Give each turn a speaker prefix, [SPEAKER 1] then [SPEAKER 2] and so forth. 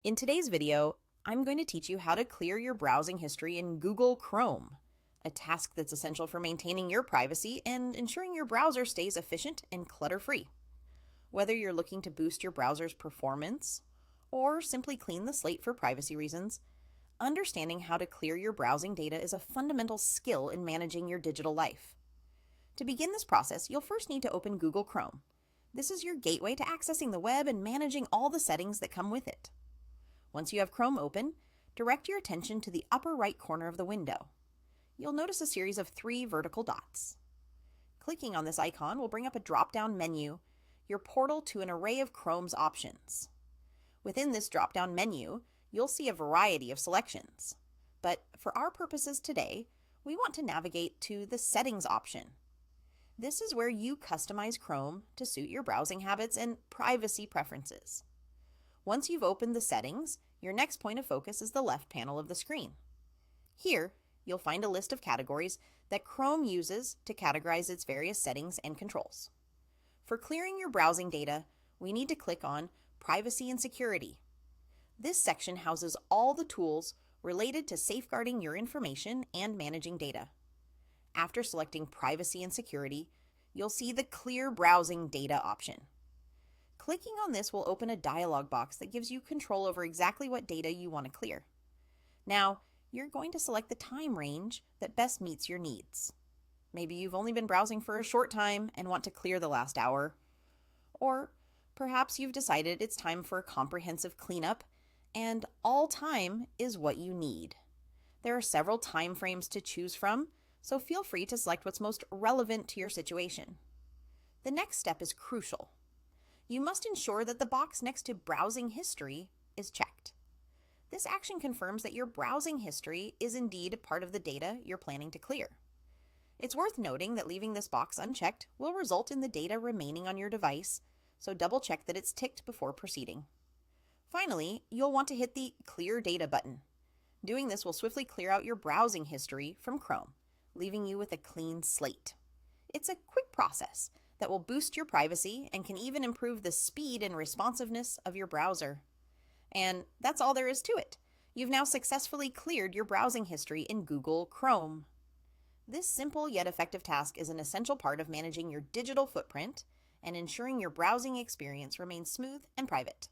[SPEAKER 1] In today's video, I'm going to teach you how to clear your browsing history in Google Chrome, a task that's essential for maintaining your privacy and ensuring your browser stays efficient and clutter-free. Whether you're looking to boost your browser's performance or simply clean the slate for privacy reasons, understanding how to clear your browsing data is a fundamental skill in managing your digital life. To begin this process, you'll first need to open Google Chrome. This is your gateway to accessing the web and managing all the settings that come with it. Once you have Chrome open, direct your attention to the upper right corner of the window. You'll notice a series of 3 vertical dots. Clicking on this icon will bring up a drop-down menu, your portal to an array of Chrome's options. Within this drop-down menu, you'll see a variety of selections. But for our purposes today, we want to navigate to the Settings option. This is where you customize Chrome to suit your browsing habits and privacy preferences. Once you've opened the settings, your next point of focus is the left panel of the screen. Here, you'll find a list of categories that Chrome uses to categorize its various settings and controls. For clearing your browsing data, we need to click on Privacy and Security. This section houses all the tools related to safeguarding your information and managing data. After selecting Privacy and Security, you'll see the Clear Browsing Data option. Clicking on this will open a dialog box that gives you control over exactly what data you want to clear. Now, you're going to select the time range that best meets your needs. Maybe you've only been browsing for a short time and want to clear the last hour. Or perhaps you've decided it's time for a comprehensive cleanup and all time is what you need. There are several time frames to choose from, so feel free to select what's most relevant to your situation. The next step is crucial. You must ensure that the box next to Browsing History is checked. This action confirms that your browsing history is indeed part of the data you're planning to clear. It's worth noting that leaving this box unchecked will result in the data remaining on your device, so double check that it's ticked before proceeding. Finally, you'll want to hit the Clear Data button. Doing this will swiftly clear out your browsing history from Chrome, leaving you with a clean slate. It's a quick process that will boost your privacy and can even improve the speed and responsiveness of your browser. And that's all there is to it. You've now successfully cleared your browsing history in Google Chrome. This simple yet effective task is an essential part of managing your digital footprint and ensuring your browsing experience remains smooth and private.